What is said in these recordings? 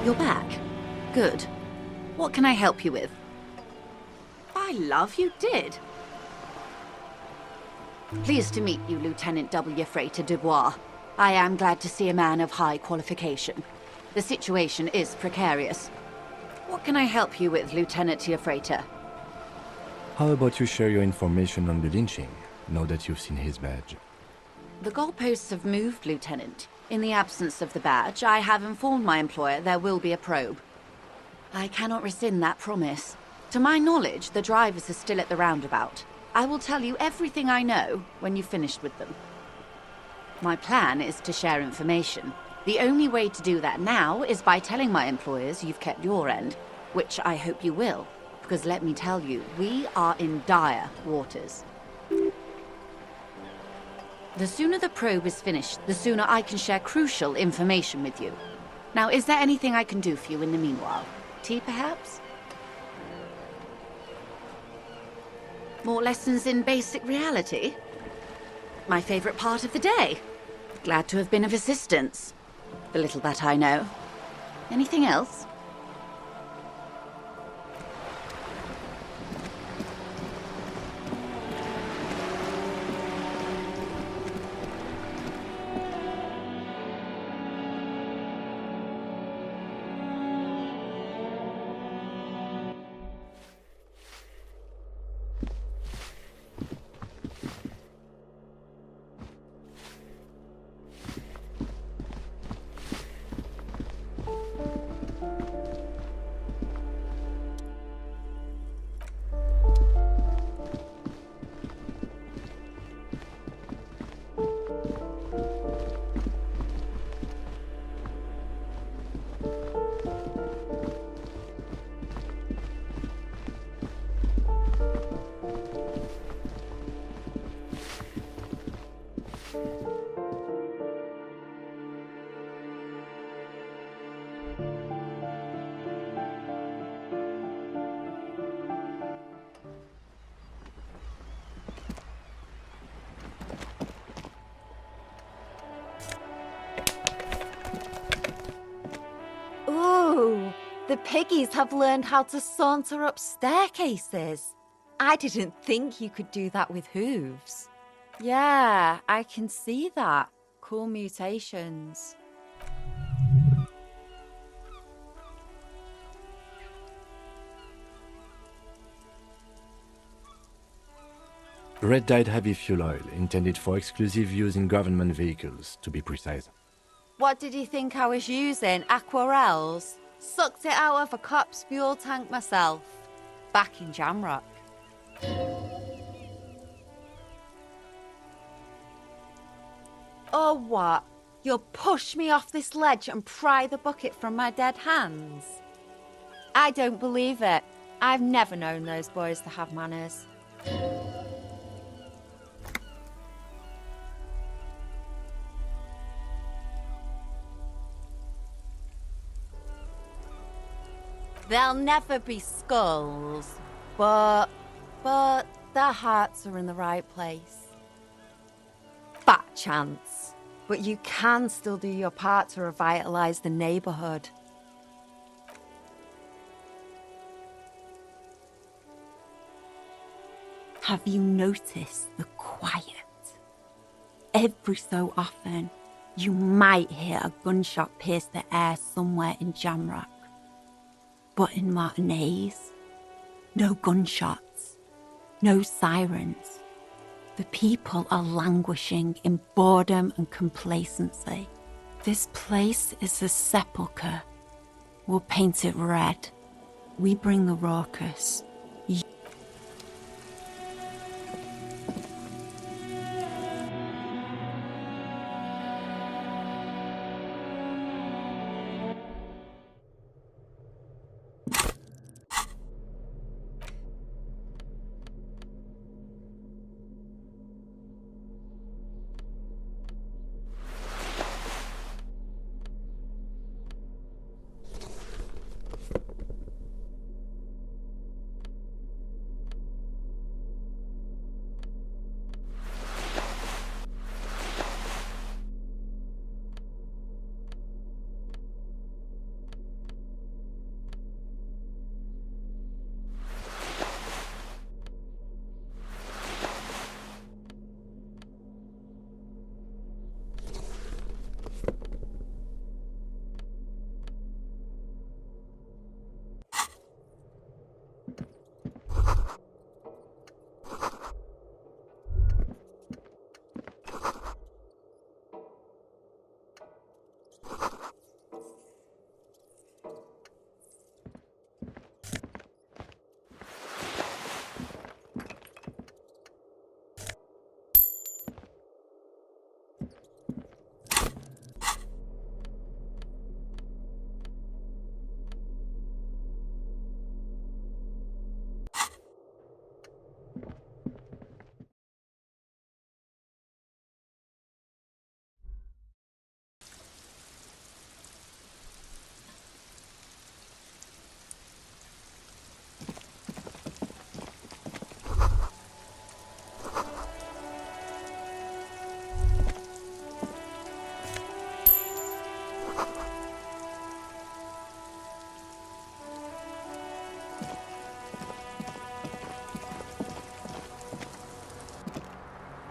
You're back. Good. What can I help you with? By love, you did. Pleased to meet you, Lieutenant W. Freighter Dubois. I am glad to see a man of high qualification. The situation is precarious. What can I help you with, Lieutenant Freighter? How about you share your information on the lynching, now that you've seen his badge? The goalposts have moved, Lieutenant. In the absence of the badge, I have informed my employer there will be a probe. I cannot rescind that promise. To my knowledge, the drivers are still at the roundabout. I will tell you everything I know when you've finished with them. My plan is to share information. The only way to do that now is by telling my employers you've kept your end, which I hope you will, because let me tell you, we are in dire waters. The sooner the probe is finished, the sooner I can share crucial information with you. Now, is there anything I can do for you in the meanwhile? Tea, perhaps? More lessons in basic reality? My favorite part of the day. Glad to have been of assistance. The little that I know. Anything else? Ooh, the piggies have learned how to saunter up staircases. I didn't think you could do that with hooves. Yeah, I can see that. Cool mutations. Red-dyed heavy fuel oil, intended for exclusive use in government vehicles, to be precise. What did you think I was using? Aquarels? Sucked it out of a cop's fuel tank myself. Back in Jamrock. Oh, what? You'll push me off this ledge and pry the bucket from my dead hands? I don't believe it. I've never known those boys to have manners. There'll never be skulls, but their hearts are in the right place. Fat chance, but you can still do your part to revitalize the neighborhood. Have you noticed the quiet? Every so often, you might hear a gunshot pierce the air somewhere in Jamrock. But in Martinez, no gunshots, no sirens. The people are languishing in boredom and complacency. This place is a sepulchre. We'll paint it red. We bring the raucous.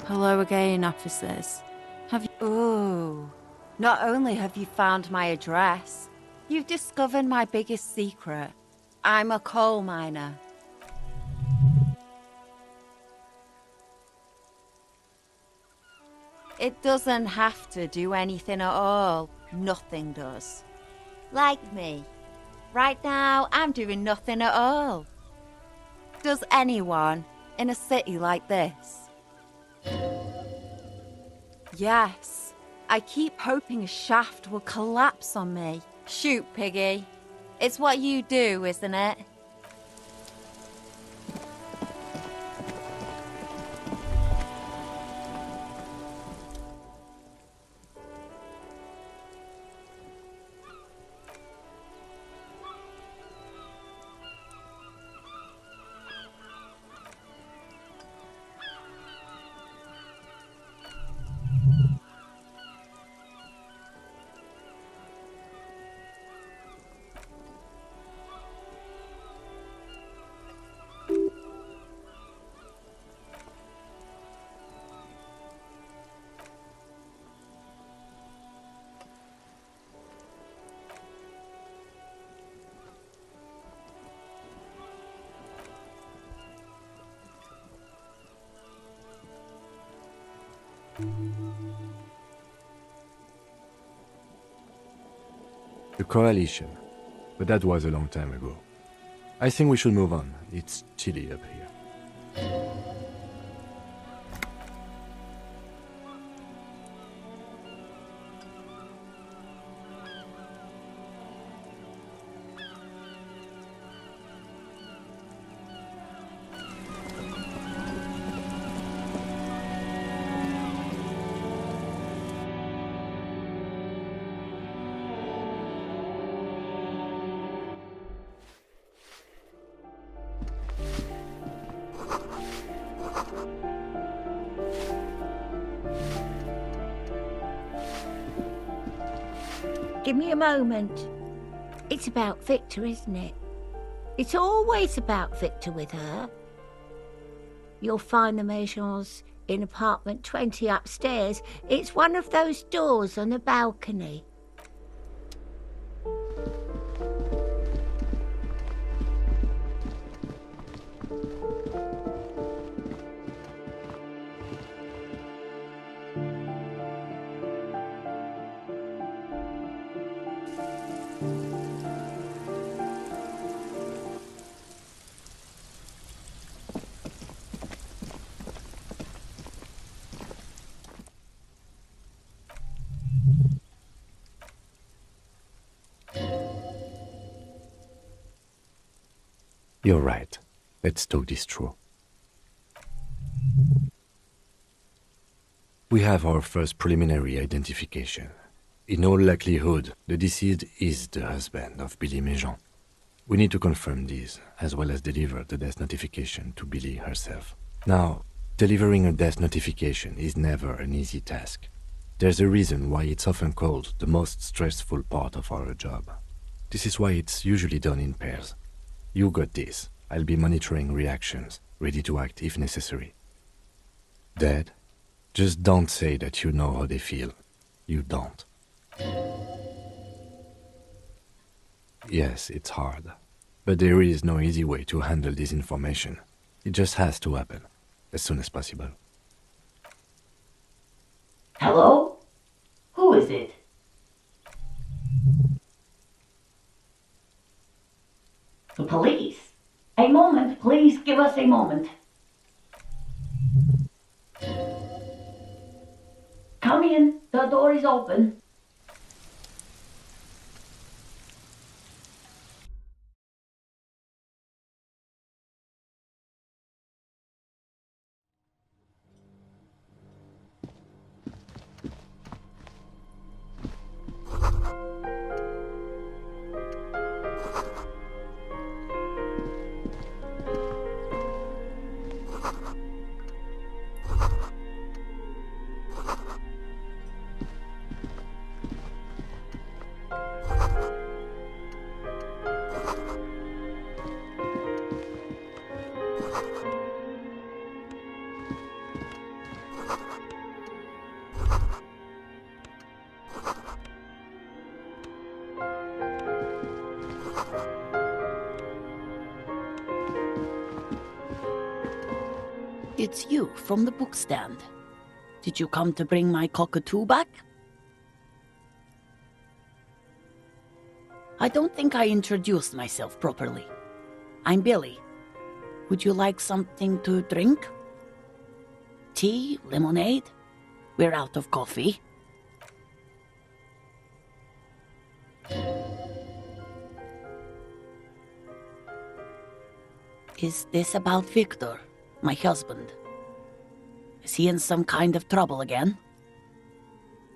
Hello again, officers. Have you... Ooh. Not only have you found my address, you've discovered my biggest secret. I'm a coal miner. It doesn't have to do anything at all. Nothing does. Like me. Right now, I'm doing nothing at all. Does anyone in a city like this? Yes. I keep hoping a shaft will collapse on me. Shoot, Piggy. It's what you do, isn't it? The coalition. But that was a long time ago. I think we should move on. It's chilly up here. Give me a moment. It's about Victor, isn't it? It's always about Victor with her. You'll find the Maisons in apartment 20 upstairs. It's one of those doors on the balcony. You're right. Let's talk this through. We have our first preliminary identification. In all likelihood, the deceased is the husband of Billy Maison. We need to confirm this, as well as deliver the death notification to Billy herself. Now, delivering a death notification is never an easy task. There's a reason why it's often called the most stressful part of our job. This is why it's usually done in pairs. You got this. I'll be monitoring reactions, ready to act if necessary. Dead? Just don't say that you know how they feel. You don't. Yes, it's hard. But there is no easy way to handle this information. It just has to happen, as soon as possible. Hello? Who is it? The police. A moment, please give us a moment. Come in, the door is open. it's you from the bookstand. Did you come to bring my cockatoo back? I don't think I introduced myself properly. I'm Billy. Would you like something to drink? Tea? Lemonade? We're out of coffee. Is this about Victor, my husband? Is he in some kind of trouble again?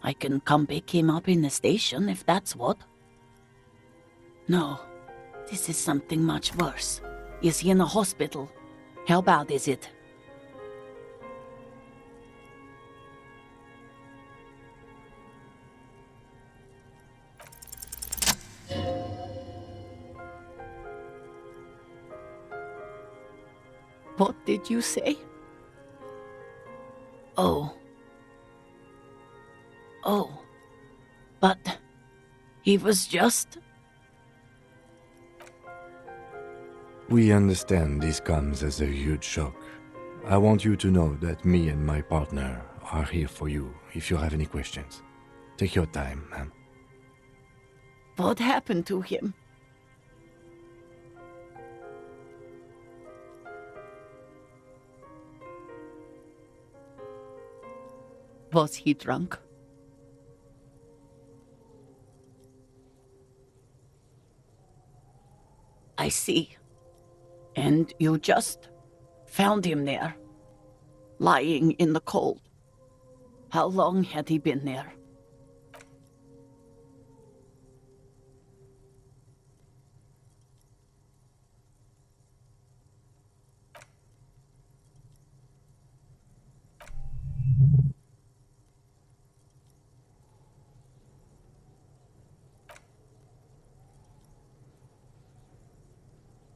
I can come pick him up in the station if that's what. No, this is something much worse. Is he in a hospital? How bad is it? What did you say? Oh. But he was just... We understand this comes as a huge shock. I want you to know that me and my partner are here for you if you have any questions. Take your time, ma'am. What happened to him? Was he drunk? I see. And you just found him there, lying in the cold. How long had he been there?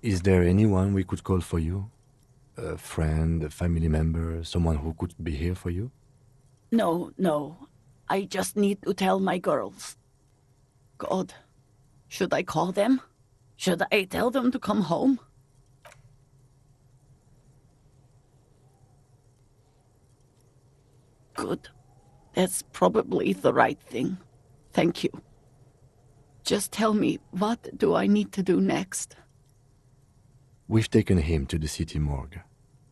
Is there anyone we could call for you? A friend, a family member, someone who could be here for you? No. I just need to tell my girls. God, should I call them? Should I tell them to come home? Good. That's probably the right thing. Thank you. Just tell me, what do I need to do next? We've taken him to the city morgue.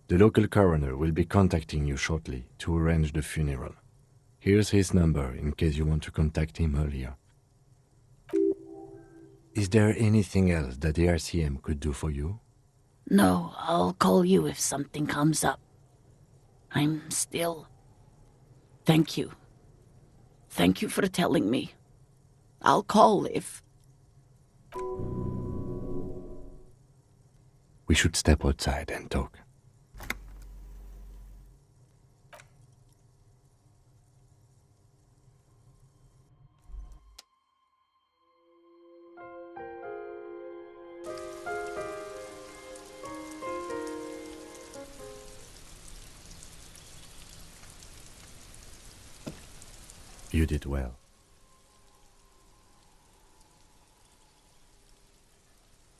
The local coroner will be contacting you shortly to arrange the funeral. Here's his number in case you want to contact him earlier. Is there anything else that the RCM could do for you? No, I'll call you if something comes up. I'm still... Thank you. Thank you for telling me. I'll call if... We should step outside and talk. You did well.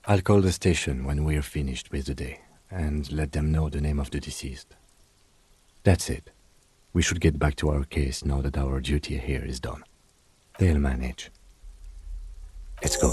I'll call the station when we're finished with the day and let them know the name of the deceased. That's it. We should get back to our case now that our duty here is done. They'll manage. Let's go.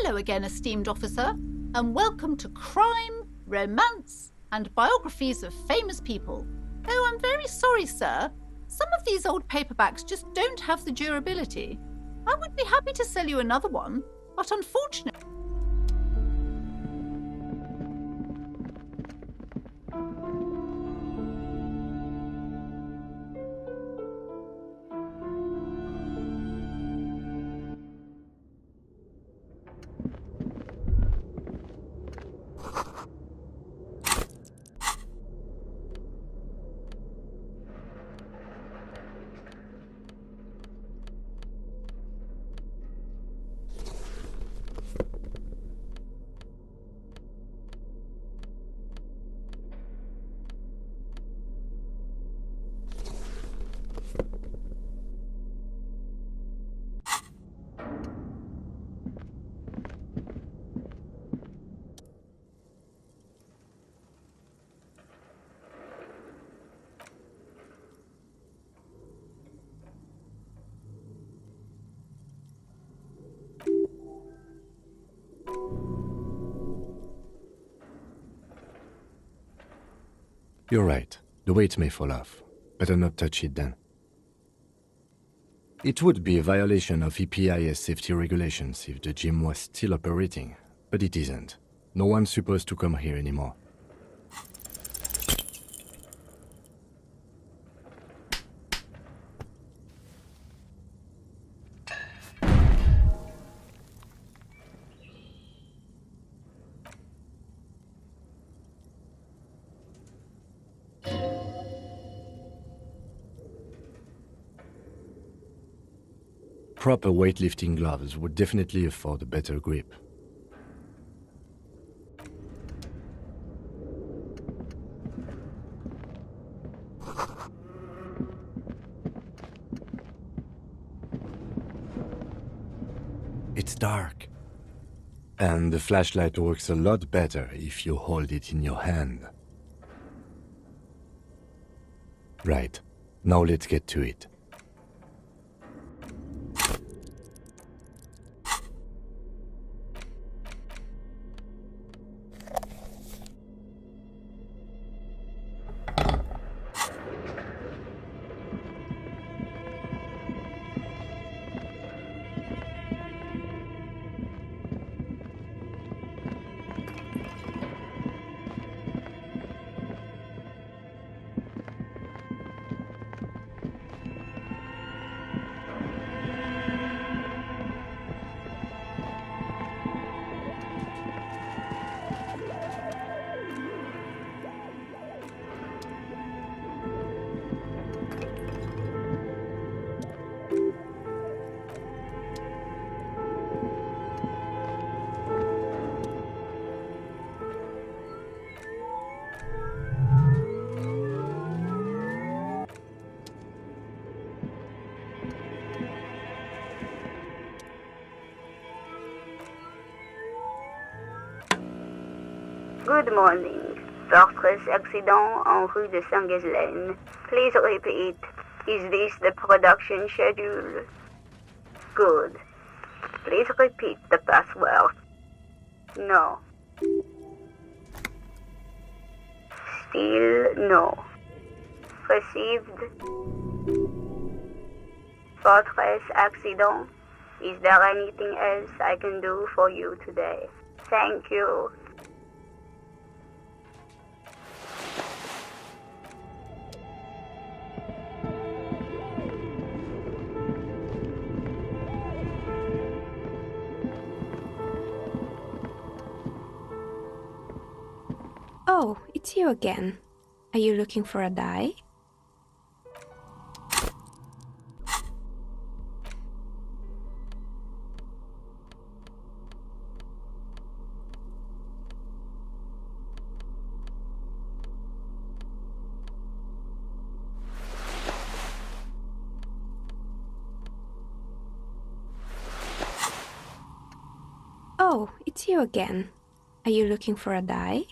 Hello again, esteemed officer, and welcome to Crime, Romance, and Biographies of Famous People. Oh, I'm very sorry, sir. Some of these old paperbacks just don't have the durability. I would be happy to sell you another one, but unfortunately... You're right. The weight may fall off. Better not touch it then. It would be a violation of EPIS safety regulations if the gym was still operating, but it isn't. No one's supposed to come here anymore. Proper weightlifting gloves would definitely afford a better grip. It's dark. And the flashlight works a lot better if you hold it in your hand. Right. Now let's get to it. Good morning. Fortress accident en rue de Saint-Ghislaine. Please repeat. Is this the production schedule? Good. Please repeat the password. No. Still no. Received. Fortress accident. Is there anything else I can do for you today? Thank you. Oh, it's you again. Are you looking for a die? Oh, it's you again. Are you looking for a die?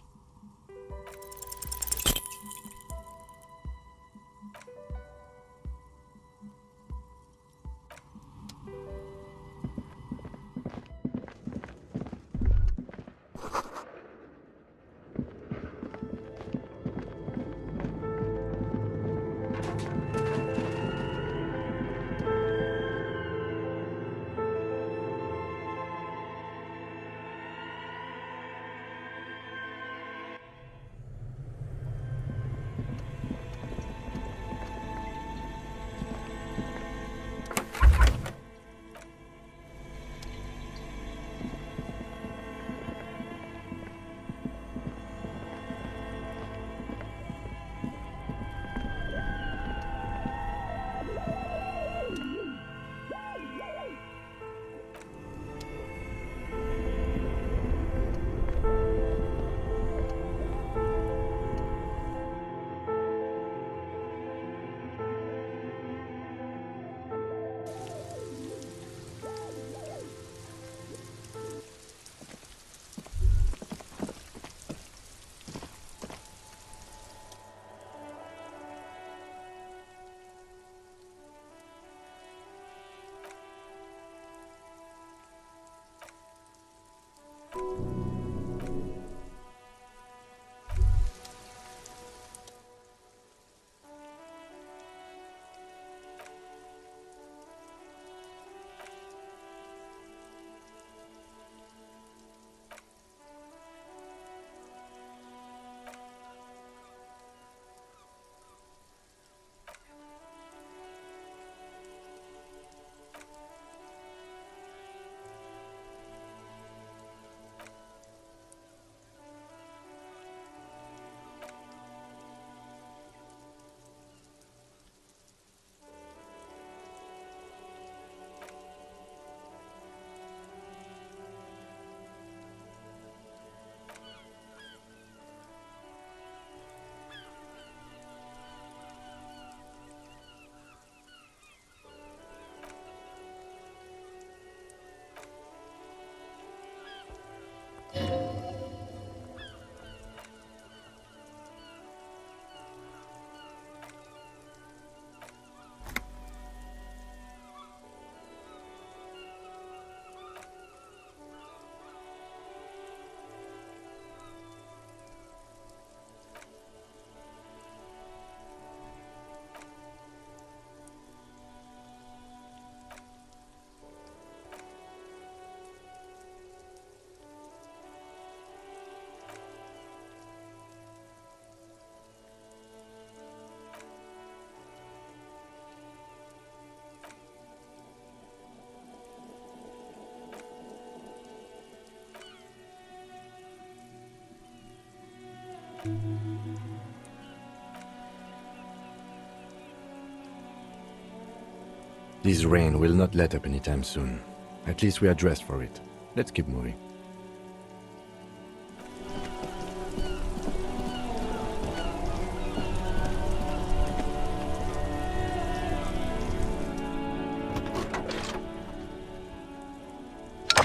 This rain will not let up anytime soon. At least we are dressed for it. Let's keep moving.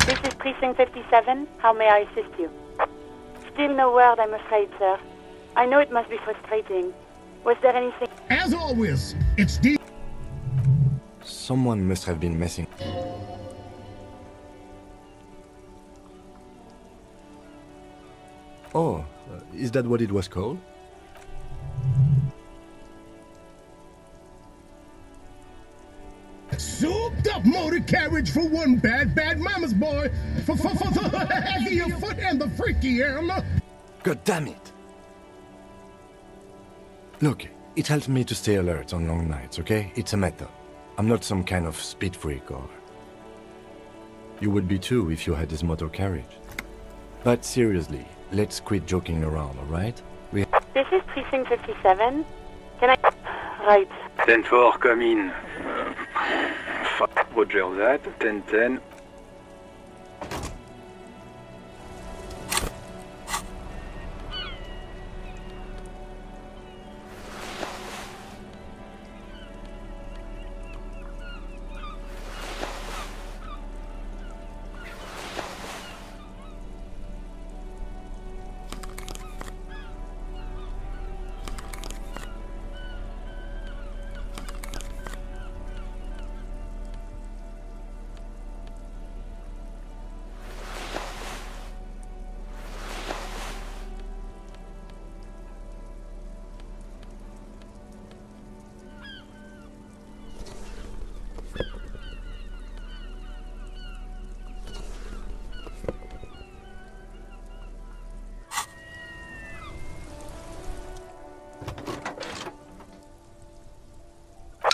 This is Precinct 57. How may I assist you? Still no word, I'm afraid, sir. I know it must be frustrating. Was there anything... As always, it's D... Someone must have been messing... Oh, is that what it was called? Souped up motor carriage for one bad mama's boy. For the heavier foot and the freakier. God damn it! Look, it helps me to stay alert on long nights, okay? It's a method. I'm not some kind of speed freak or... You would be too if you had this motor carriage. But seriously, let's quit joking around, alright? This is Precinct 57. Can I... Right. 10-4, come in. Roger that. 10-10.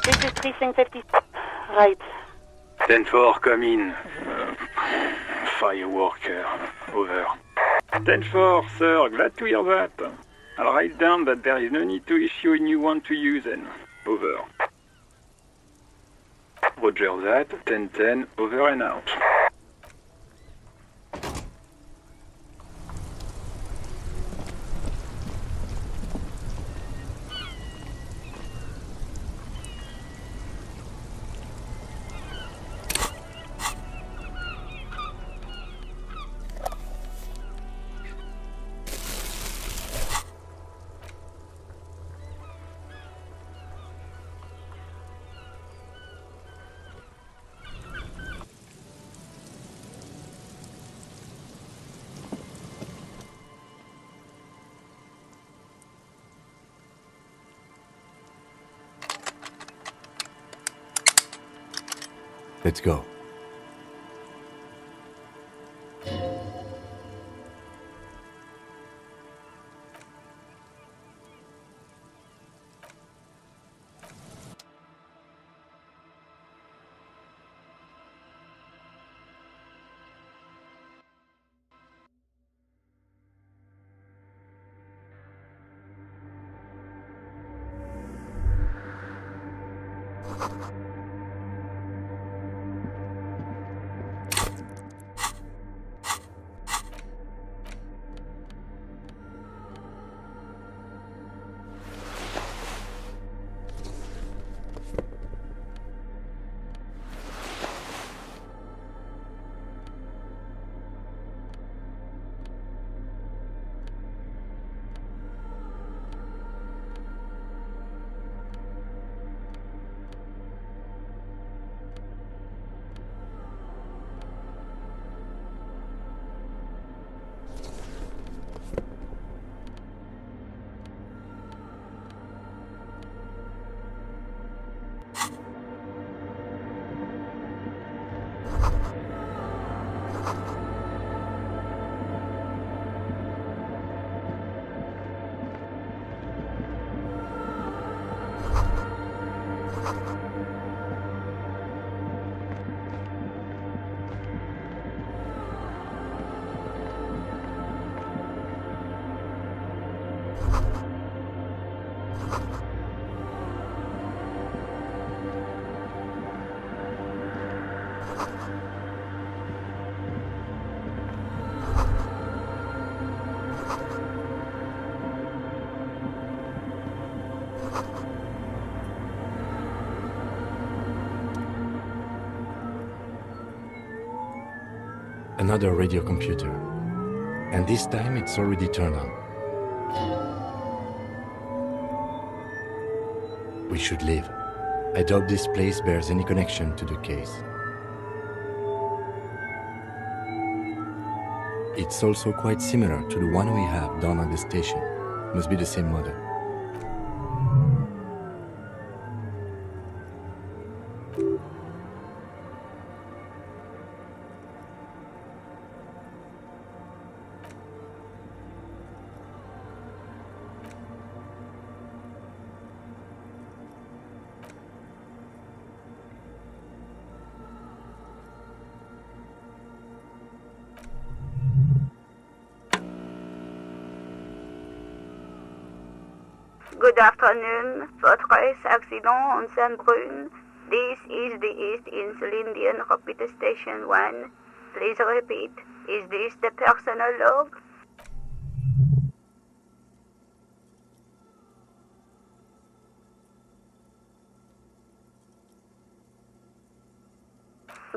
This is Precinct 50... Right. 10-4, come in. Fireworker. Over. 10-4, sir. Glad to hear that. I'll write down that there is no need to issue a new one to you then. Over. Roger that. 10-10. Over and out. Let's go. Another radio computer. And this time it's already turned on. We should leave. I doubt this place bears any connection to the case. It's also quite similar to the one we have down at the station. Must be the same model. Good afternoon, Fortress Accident on Saint-Brune. This is the East Insulindian Repeater Station 1. Please repeat, is this the personal log?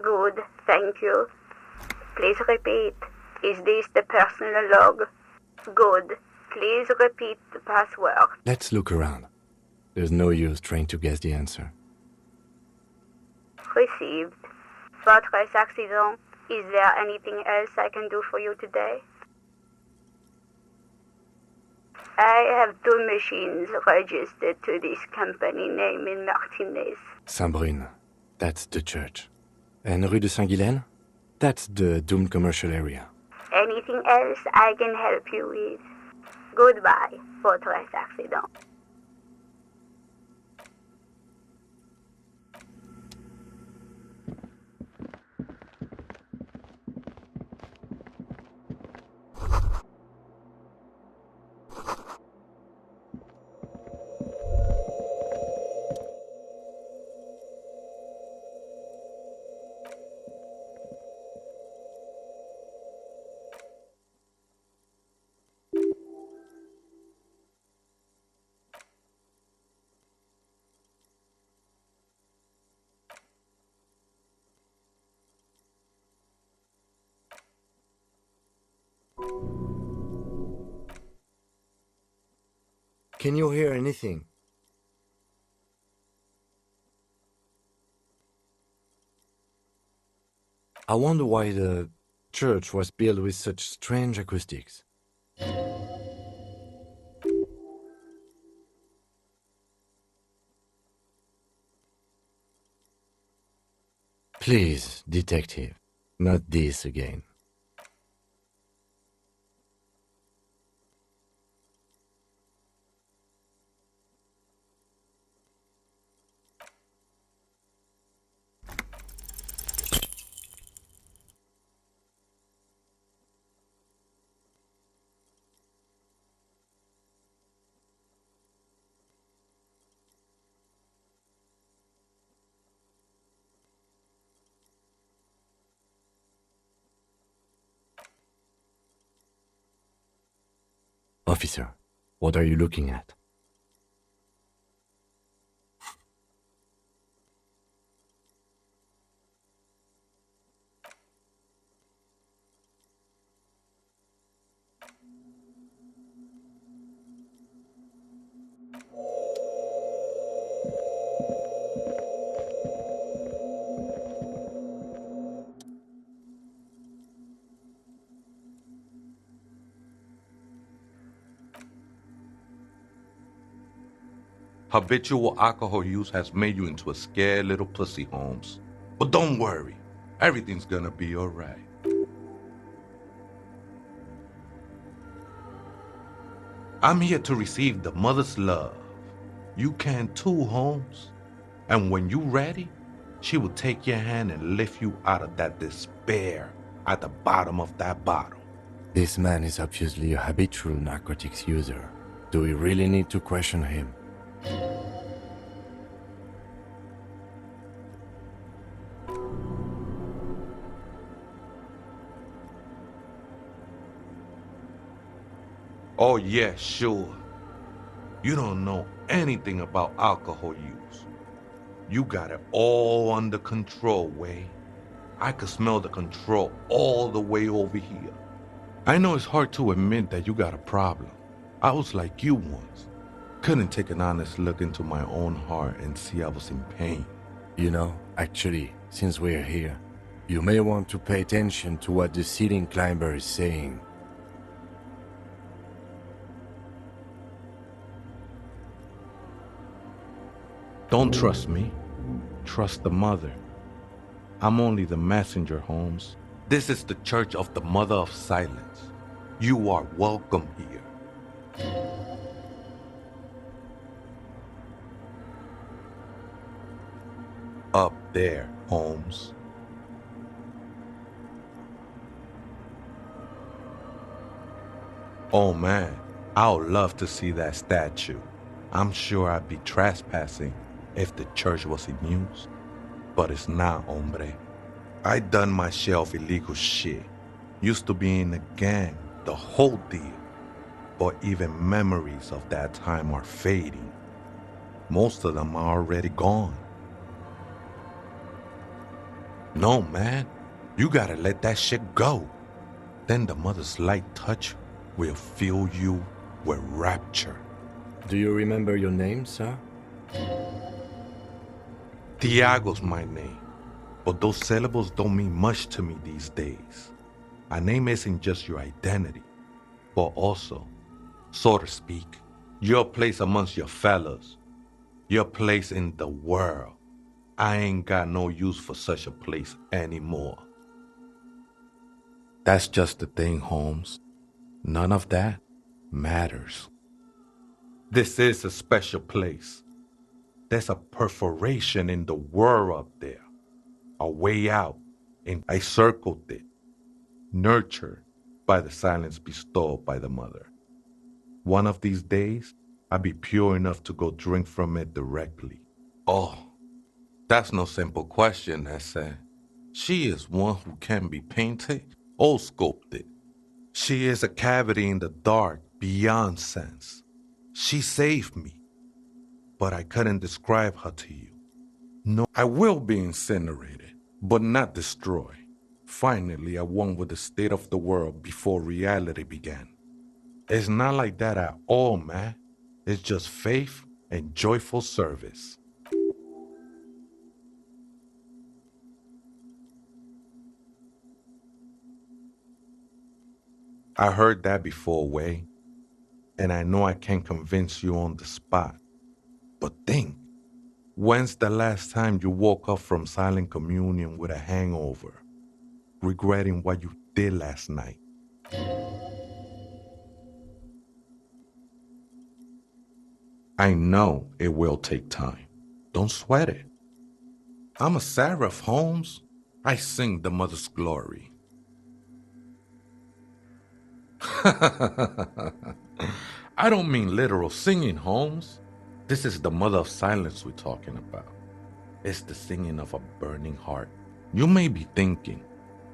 Good, thank you. Please repeat, is this the personal log? Good. Please repeat the password. Let's look around. There's no use trying to guess the answer. Received. Fortress Accident. Is there anything else I can do for you today? I have 2 machines registered to this company name in Martinez. Saint-Brune. That's the church. And Rue de Saint-Guylaine? That's the doomed commercial area. Anything else I can help you with? Goodbye, Fortress Accident. Can you hear anything? I wonder why the church was built with such strange acoustics. Please, detective, not this again. Officer, what are you looking at? Habitual alcohol use has made you into a scared little pussy, Holmes. But don't worry, everything's gonna be alright. I'm here to receive the mother's love. You can too, Holmes. And when you're ready, she will take your hand and lift you out of that despair at the bottom of that bottle. This man is obviously a habitual narcotics user. Do we really need to question him? Oh, yeah, sure. You don't know anything about alcohol use. You got it all under control, Way. I could smell the control all the way over here. I know it's hard to admit that you got a problem. I was like you once. Couldn't take an honest look into my own heart and see I was in pain. You know, actually, since we're here, you may want to pay attention to what the ceiling climber is saying. Don't trust me. Trust the mother. I'm only the messenger, Holmes. This is the Church of the Mother of Silence. You are welcome here. Up there, Holmes. Oh man, I would love to see that statue. I'm sure I'd be trespassing if the church was in use. But it's not, hombre. I done my share of illegal shit. Used to be in a gang, the whole deal. But even memories of that time are fading. Most of them are already gone. No, man. You gotta let that shit go. Then the mother's light touch will fill you with rapture. Do you remember your name, sir? Tiago's my name, but those syllables don't mean much to me these days. A name isn't just your identity, but also, so to speak, your place amongst your fellows, your place in the world. I ain't got no use for such a place anymore. That's just the thing, Holmes. None of that matters. This is a special place. There's a perforation in the world up there, a way out, and I circled it, nurtured by the silence bestowed by the mother. One of these days, I'll be pure enough to go drink from it directly. Oh, that's no simple question, Essa. She is one who can be painted or sculpted. She is a cavity in the dark beyond sense. She saved me, but I couldn't describe her to you. No, I will be incinerated, but not destroyed. Finally, I won with the state of the world before reality began. It's not like that at all, man. It's just faith and joyful service. I heard that before, Way, and I know I can't convince you on the spot. But think, when's the last time you woke up from silent communion with a hangover, regretting what you did last night? I know it will take time. Don't sweat it. I'm a seraph, Holmes. I sing the mother's glory. I don't mean literal singing, Holmes. This is the mother of silence we're talking about. It's the singing of a burning heart. You may be thinking,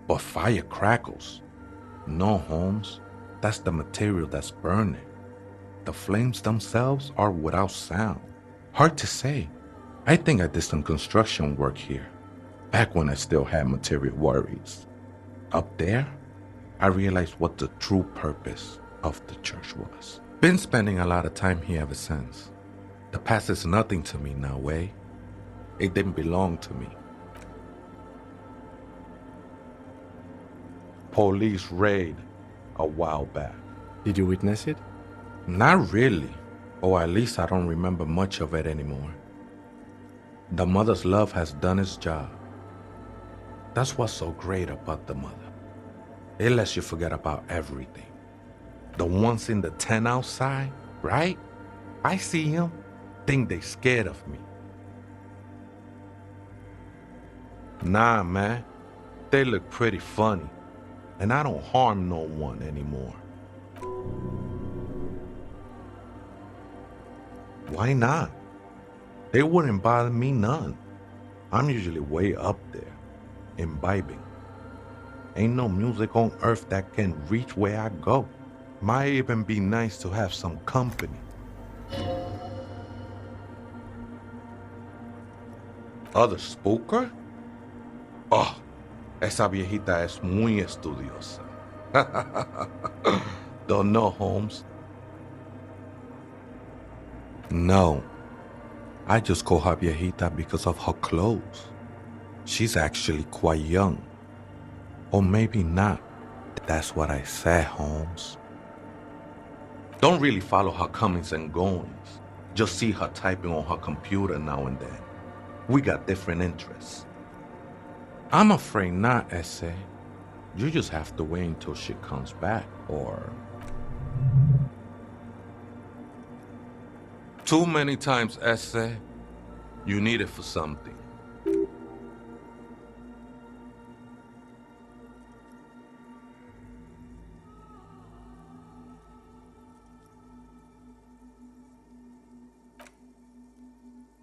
but fire crackles. No, Holmes, that's the material that's burning. The flames themselves are without sound. Hard to say. I think I did some construction work here, back when I still had material worries. Up there, I realized what the true purpose of the church was. Been spending a lot of time here ever since. The past is nothing to me now, Way. It didn't belong to me. Police raid a while back. Did you witness it? Not really, or at least I don't remember much of it anymore. The mother's love has done its job. That's what's so great about the mother. It lets you forget about everything. The ones in the tent outside, right? I see them, think they scared of me. Nah, man, they look pretty funny, and I don't harm no one anymore. Why not? They wouldn't bother me none. I'm usually way up there, imbibing. Ain't no music on earth that can reach where I go. Might even be nice to have some company. Other spooker? Oh, esa viejita es muy estudiosa. Don't know, Holmes? No. I just call her viejita because of her clothes. She's actually quite young. Or maybe not. That's what I said, Holmes. Don't really follow her comings and goings. Just see her typing on her computer now and then. We got different interests. I'm afraid not, Essay. You just have to wait until she comes back, or... Too many times, Essay. You need it for something.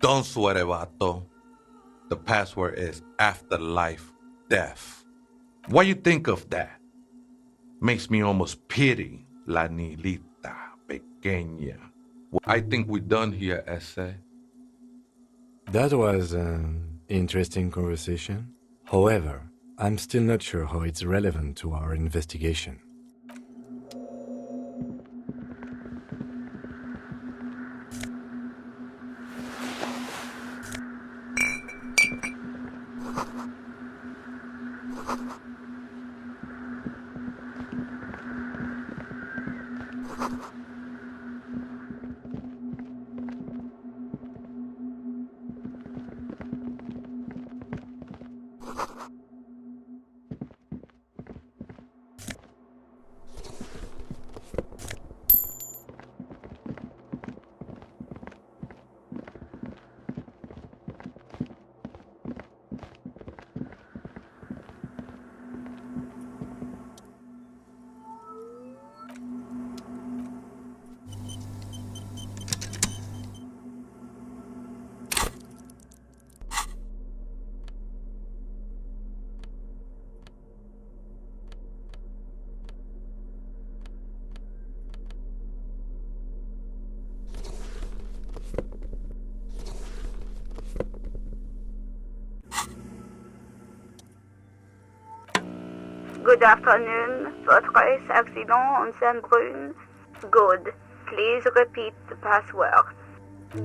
Don't sweat it, vato. The password is afterlife death. What you think of that? Makes me almost pity la Nilita pequeña. I think we're done here, Essay. That was an interesting conversation. However, I'm still not sure how it's relevant to our investigation. Good afternoon. Fortress accident on Saint-Brune. Good. Please repeat the password.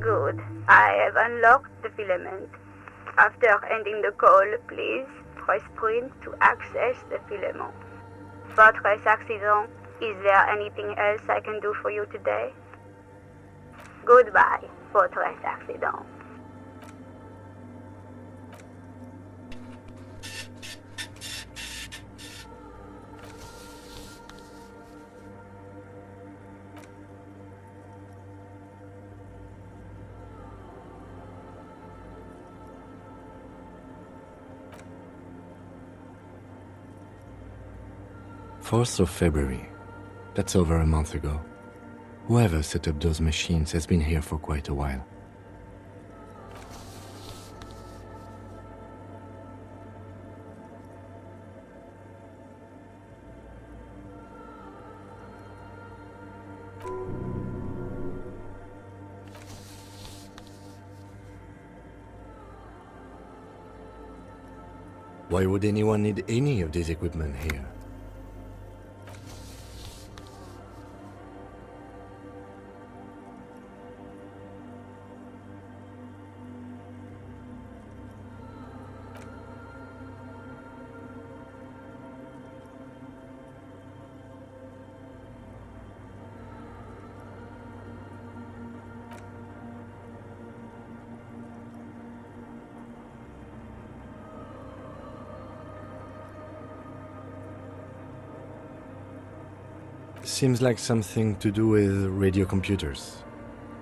Good. I have unlocked the filament. After ending the call, please press print to access the filament. Fortress accident. Is there anything else I can do for you today? Goodbye, Fortress accident. Fourth of February. That's over a month ago. Whoever set up those machines has been here for quite a while. Why would anyone need any of this equipment here? Seems like something to do with radio computers.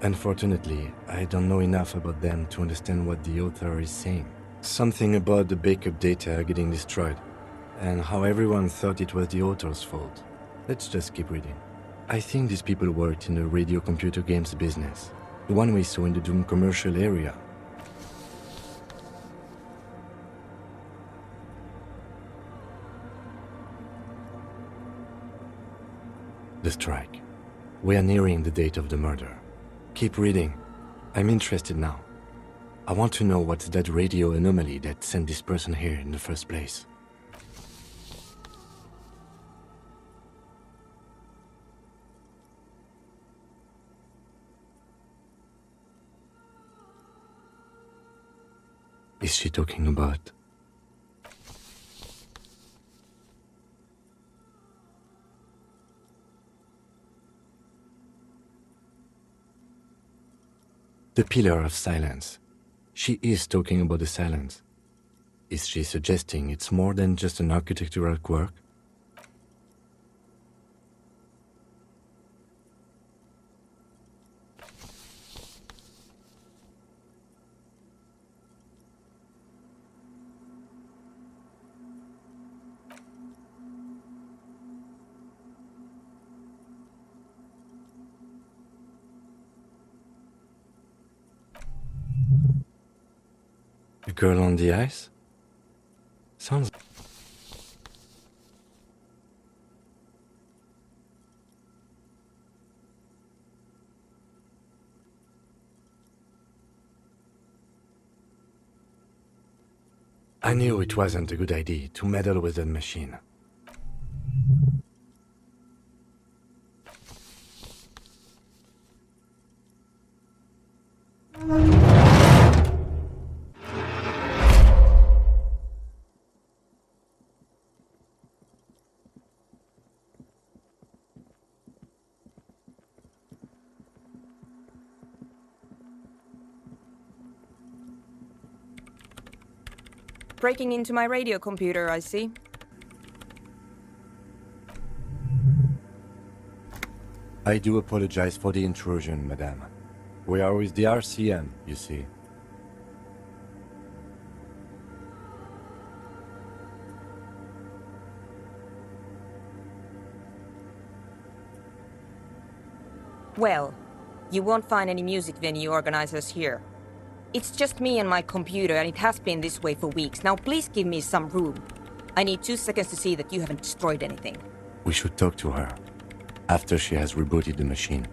Unfortunately, I don't know enough about them to understand what the author is saying. Something about the backup data getting destroyed, and how everyone thought it was the author's fault. Let's just keep reading. I think these people worked in the radio computer games business, the one we saw in the Doom commercial area. The strike. We are nearing the date of the murder. Keep reading. I'm interested now. I want to know what's that radio anomaly that sent this person here in the first place. Is she talking about? The pillar of silence. She is talking about the silence. Is she suggesting it's more than just an architectural quirk? The girl on the ice? Sounds... I knew it wasn't a good idea to meddle with that machine. Breaking into my radio computer, I see. I do apologize for the intrusion, madame. We are with the RCM, you see. Well, you won't find any music venue organizers here. It's just me and my computer, and it has been this way for weeks. Now please give me some room. I need 2 seconds to see that you haven't destroyed anything. We should talk to her after she has rebooted the machine.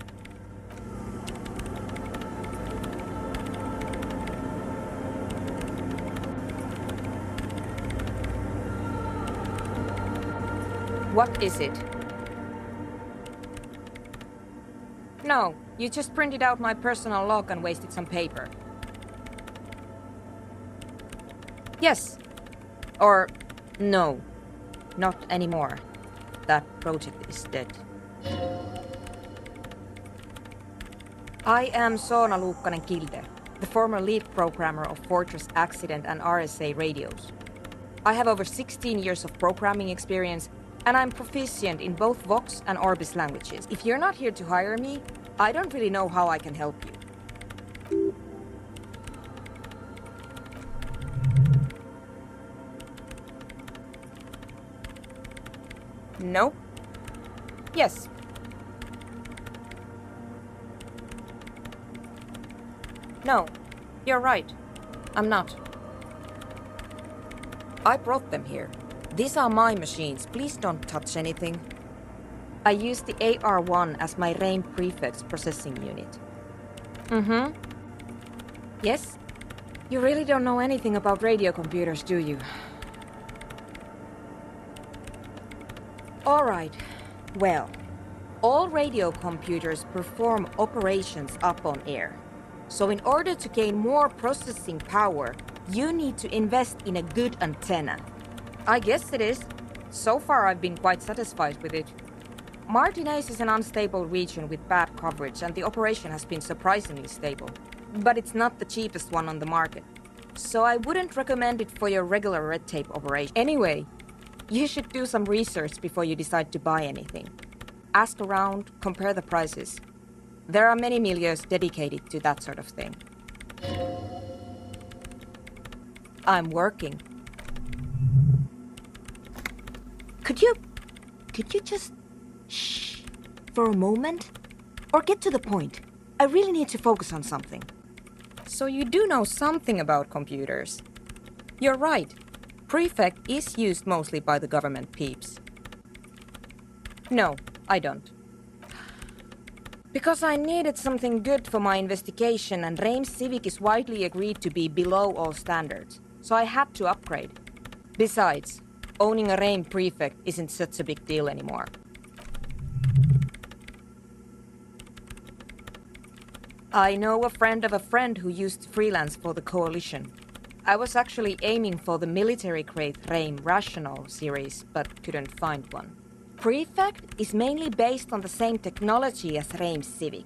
What is it? No, you just printed out my personal log and wasted some paper. Yes. Or no. Not anymore. That project is dead. I am Soona Luukkanen-Kilde, the former lead programmer of Fortress Accident and RSA radios. I have over 16 years of programming experience, and I'm proficient in both Vox and Orbis languages. If you're not here to hire me, I don't really know how I can help you. No? Yes. No, you're right. I'm not. I brought them here. These are my machines. Please don't touch anything. I use the AR1 as my RAIN prefix processing unit. Mm-hmm. Yes? You really don't know anything about radio computers, do you? All right. Well, all radio computers perform operations up on air. So in order to gain more processing power, you need to invest in a good antenna. I guess it is. So far I've been quite satisfied with it. Martinez is an unstable region with bad coverage, and the operation has been surprisingly stable. But it's not the cheapest one on the market. So I wouldn't recommend it for your regular red tape operation. Anyway, you should do some research before you decide to buy anything. Ask around, compare the prices. There are many milieus dedicated to that sort of thing. I'm working. Could you just shh for a moment? Or get to the point. I really need to focus on something. So you do know something about computers. You're right. Prefect is used mostly by the government peeps. No, I don't. Because I needed something good for my investigation, and Reims Civic is widely agreed to be below all standards, so I had to upgrade. Besides, owning a Reims prefect isn't such a big deal anymore. I know a friend of a friend who used to freelance for the Coalition. I was actually aiming for the military-grade Reims Rational series, but couldn't find one. Prefect is mainly based on the same technology as Reims Civic,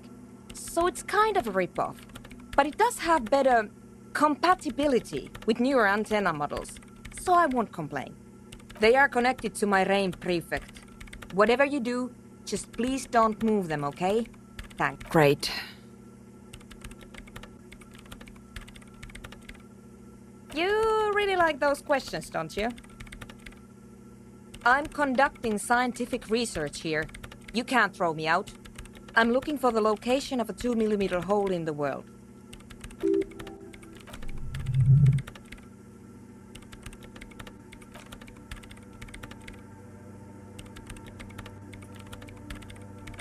so it's kind of a rip-off. But it does have better compatibility with newer antenna models, so I won't complain. They are connected to my Reims Prefect. Whatever you do, just please don't move them, okay? Thanks. Great. You really like those questions, don't you? I'm conducting scientific research here. You can't throw me out. I'm looking for the location of a 2mm hole in the world.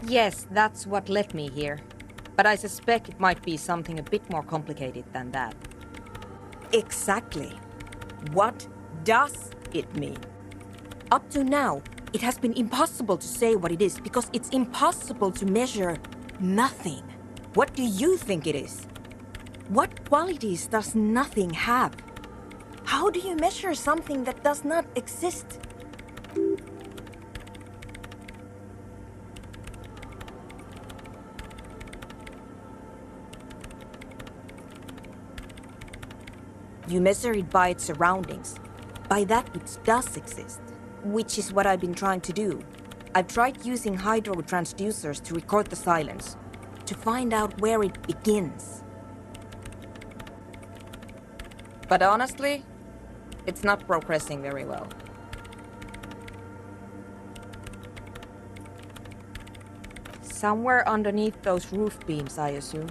Yes, that's what led me here. But I suspect it might be something a bit more complicated than that. Exactly. What does it mean? Up to now, it has been impossible to say what it is because it's impossible to measure nothing. What do you think it is? What qualities does nothing have? How do you measure something that does not exist? You measure it by its surroundings, by that which does exist, which is what I've been trying to do. I've tried using hydro transducers to record the silence, to find out where it begins. But honestly, it's not progressing very well. Somewhere underneath those roof beams, I assume.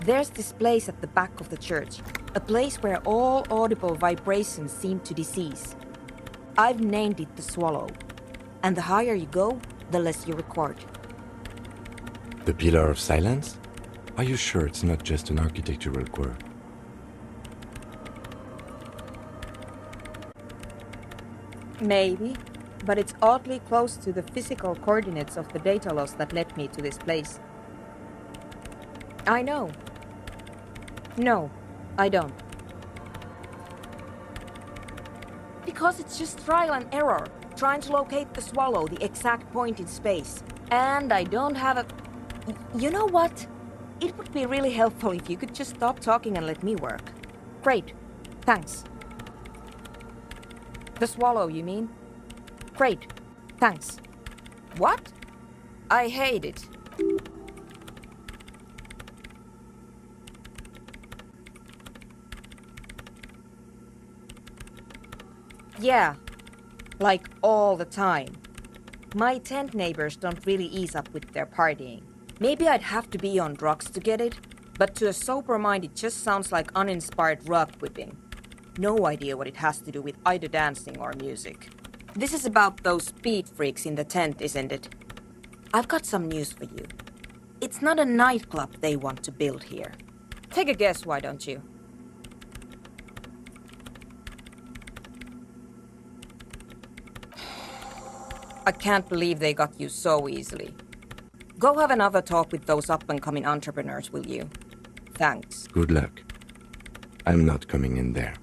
There's this place at the back of the church, a place where all audible vibrations seem to decease. I've named it the Swallow, and the higher you go, the less you record. The Pillar of Silence? Are you sure it's not just an architectural quirk? Maybe, but it's oddly close to the physical coordinates of the data loss that led me to this place. I know. No, I don't. Because it's just trial and error, trying to locate the Swallow, the exact point in space. And I don't have a... You know what? It would be really helpful if you could just stop talking and let me work. Great. Thanks. The Swallow, you mean? Great. Thanks. What? I hate it. Yeah, like all the time. My tent neighbors don't really ease up with their partying. Maybe I'd have to be on drugs to get it, but to a sober mind it just sounds like uninspired rug whipping. No idea what it has to do with either dancing or music. This is about those speed freaks in the tent, isn't it? I've got some news for you. It's not a nightclub they want to build here. Take a guess, why don't you? I can't believe they got you so easily. Go have another talk with those up-and-coming entrepreneurs, will you? Thanks. Good luck. I'm not coming in there.